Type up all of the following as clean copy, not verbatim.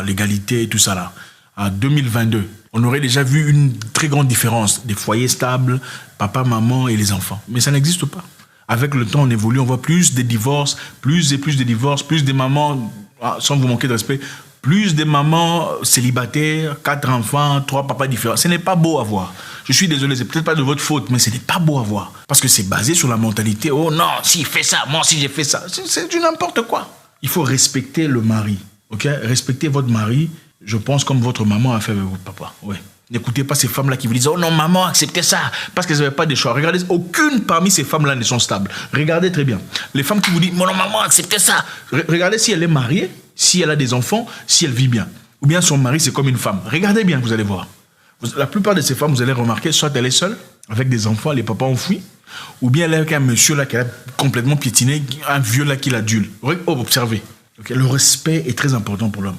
l'égalité et tout ça là, en 2022, on aurait déjà vu une très grande différence des foyers stables, papa, maman et les enfants. Mais ça n'existe pas. Avec le temps, on évolue, on voit plus des divorces, plus et plus de divorces, plus des mamans, sans vous manquer de respect, plus des mamans célibataires, 4 enfants, 3 papas différents. Ce n'est pas beau à voir. Je suis désolé, c'est peut-être pas de votre faute, mais ce n'est pas beau à voir. Parce que c'est basé sur la mentalité, oh non, s'il fait ça, moi aussi j'ai fait ça. C'est du n'importe quoi. Il faut respecter le mari, ok? Respectez votre mari, je pense comme votre maman a fait avec votre papa, ouais. N'écoutez pas ces femmes-là qui vous disent « Oh non, maman, acceptez ça !» parce qu'elles n'avaient pas de choix. Regardez, aucune parmi ces femmes-là ne sont stables. Regardez très bien. Les femmes qui vous disent « Non, maman, acceptez ça !» Regardez si elle est mariée, si elle a des enfants, si elle vit bien. Ou bien son mari, c'est comme une femme. Regardez bien, vous allez voir. La plupart de ces femmes, vous allez remarquer, soit elle est seule, avec des enfants, les papas ont fui, ou bien elle est avec un monsieur là qui a complètement piétiné, un vieux là qui l'adule. Observez. Okay. Le respect est très important pour l'homme.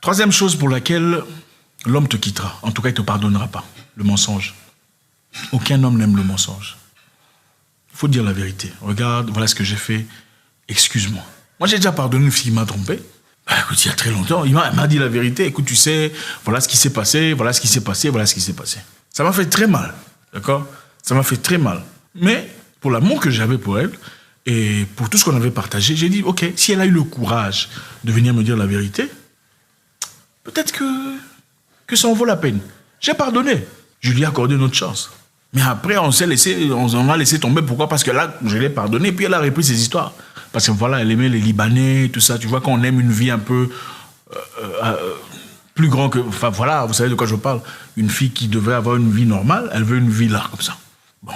Troisième chose pour laquelle l'homme te quittera, en tout cas il ne te pardonnera pas, le mensonge. Aucun homme n'aime le mensonge. Il faut dire la vérité. Regarde, voilà ce que j'ai fait, excuse-moi. Moi j'ai déjà pardonné une fille qui m'a trompé. Écoute, il y a très longtemps, elle m'a dit la vérité, écoute, tu sais, voilà ce qui s'est passé, voilà ce qui s'est passé, voilà ce qui s'est passé. Ça m'a fait très mal, d'accord? Ça m'a fait très mal. Mais pour l'amour que j'avais pour elle, et pour tout ce qu'on avait partagé, j'ai dit, ok, si elle a eu le courage de venir me dire la vérité, peut-être que ça en vaut la peine. J'ai pardonné. Je lui ai accordé une autre chance. Mais après, on a laissé tomber. Pourquoi? Parce que là, je l'ai pardonné, puis elle a repris ses histoires. Parce que voilà, elle aimait les Libanais, tout ça. Tu vois, quand on aime une vie un peu plus grand que... Enfin voilà, vous savez de quoi je parle. Une fille qui devrait avoir une vie normale, elle veut une vie là, comme ça. Bon,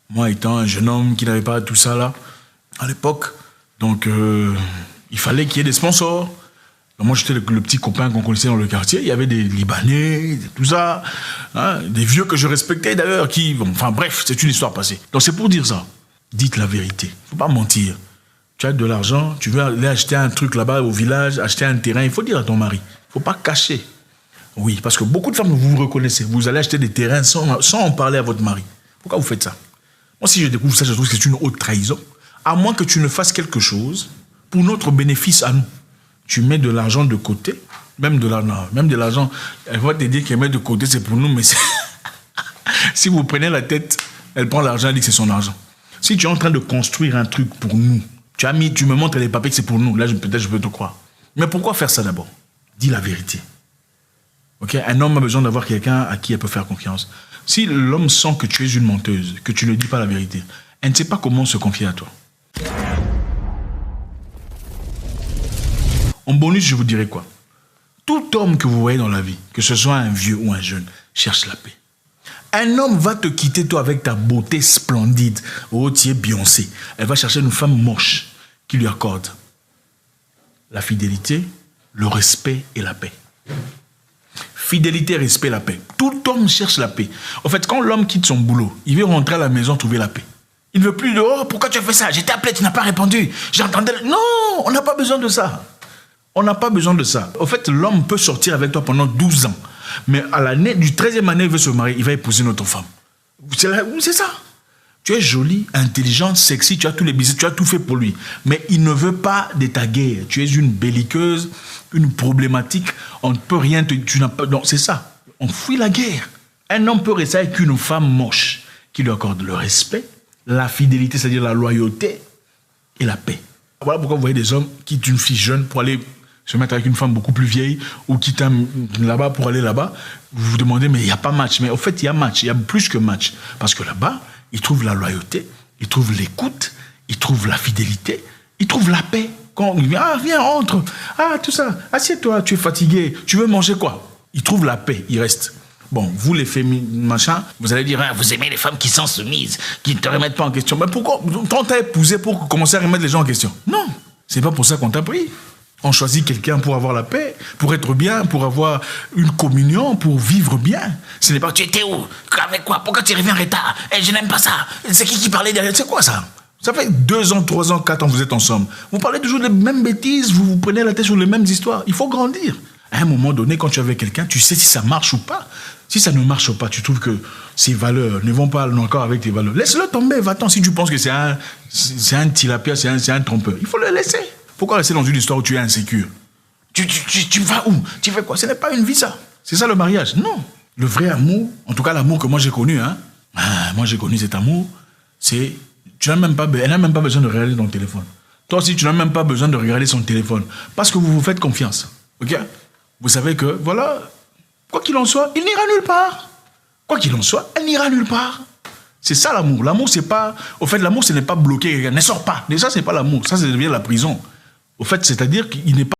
moi étant un jeune homme qui n'avait pas tout ça là, à l'époque, donc il fallait qu'il y ait des sponsors. Moi, j'étais le petit copain qu'on connaissait dans le quartier. Il y avait des Libanais, tout ça. Hein, des vieux que je respectais d'ailleurs. Enfin bref, c'est une histoire passée. Donc c'est pour dire ça. Dites la vérité. Il ne faut pas mentir. Tu as de l'argent, tu veux aller acheter un truc là-bas au village, acheter un terrain. Il faut dire à ton mari. Il ne faut pas cacher. Oui, parce que beaucoup de femmes, vous vous reconnaissez. Vous allez acheter des terrains sans en parler à votre mari. Pourquoi vous faites ça? Moi, si je découvre ça, je trouve que c'est une haute trahison. À moins que tu ne fasses quelque chose pour notre bénéfice à nous. Tu mets de l'argent de côté, même de l'argent, elle va te dire qu'elle met de côté, c'est pour nous, mais si vous prenez la tête, elle prend l'argent, elle dit que c'est son argent. Si tu es en train de construire un truc pour nous, tu me montres les papiers que c'est pour nous, là peut-être je peux te croire. Mais pourquoi faire ça d'abord? Dis la vérité. Okay? Un homme a besoin d'avoir quelqu'un à qui elle peut faire confiance. Si l'homme sent que tu es une menteuse, que tu ne dis pas la vérité, elle ne sait pas comment se confier à toi. En bonus, je vous dirais quoi? Tout homme que vous voyez dans la vie, que ce soit un vieux ou un jeune, cherche la paix. Un homme va te quitter, toi, avec ta beauté splendide. Oh, tu es Beyoncé. Elle va chercher une femme moche qui lui accorde la fidélité, le respect et la paix. Fidélité, respect, la paix. Tout homme cherche la paix. En fait, quand l'homme quitte son boulot, il veut rentrer à la maison trouver la paix. Il ne veut plus de « Oh, pourquoi tu as fait ça? J'ai appelé, tu n'as pas répondu. J'entendais... » Non, on n'a pas besoin de ça. On n'a pas besoin de ça. Au fait, l'homme peut sortir avec toi pendant 12 ans. Mais à l'année, du 13e année, il veut se marier, il va épouser une autre femme. C'est ça. Tu es jolie, intelligente, sexy, tu as tous les bisous, tu as tout fait pour lui. Mais il ne veut pas de ta guerre. Tu es une belliqueuse, une problématique. On ne peut rien te... Tu n'as pas... Donc, c'est ça. On fuit la guerre. Un homme peut rester avec une femme moche qui lui accorde le respect, la fidélité, c'est-à-dire la loyauté et la paix. Voilà pourquoi vous voyez des hommes qui quittent une fille jeune pour aller se mettre avec une femme beaucoup plus vieille ou quitte là-bas pour aller là-bas. Vous vous demandez, mais il n'y a pas match. Mais au fait, il y a match. Il y a plus que match. Parce que là-bas, ils trouvent la loyauté, ils trouvent l'écoute, ils trouvent la fidélité, ils trouvent la paix. Quand il vient, ah, viens, entre. Ah, tout ça. Assieds-toi, tu es fatigué. Tu veux manger quoi? Ils trouvent la paix, ils restent. Bon, vous les féminines, machin, vous allez dire, ah, vous aimez les femmes qui sont soumises, qui ne te remettent pas en question. Mais pourquoi? On t'a épousé pour commencer à remettre les gens en question? Non, c'est pas pour ça qu'on t'a pris. On choisit quelqu'un pour avoir la paix, pour être bien, pour avoir une communion, pour vivre bien. Ce n'est pas tu étais où? Avec quoi? Pourquoi tu reviens en retard? Je n'aime pas ça. C'est qui parlait derrière? C'est quoi ça? Ça fait 2 ans, 3 ans, 4 ans que vous êtes ensemble. Vous parlez toujours des mêmes bêtises, vous vous prenez la tête sur les mêmes histoires. Il faut grandir. À un moment donné, quand tu es avec quelqu'un, tu sais si ça marche ou pas. Si ça ne marche pas, tu trouves que ses valeurs ne vont pas encore avec tes valeurs. Laisse-le tomber, va-t'en. Si tu penses que c'est un tilapia, c'est un trompeur, il faut le laisser. Pourquoi rester dans une histoire où tu es insécure? Tu vas où? Tu fais quoi? Ce n'est pas une vie, ça. C'est ça le mariage. Non. Le vrai amour, en tout cas l'amour que moi j'ai connu, moi j'ai connu cet amour, c'est... elle n'a même pas besoin de regarder ton téléphone. Toi aussi, tu n'as même pas besoin de regarder son téléphone. Parce que vous vous faites confiance. Ok? Vous savez que, voilà, quoi qu'il en soit, il n'ira nulle part. Quoi qu'il en soit, elle n'ira nulle part. C'est ça l'amour. L'amour, c'est pas... Au fait, l'amour, ce n'est pas bloqué. Ne sort pas. Déjà, ce n'est pas l'amour. Ça devient la prison. Au fait, c'est-à-dire qu'il n'est pas...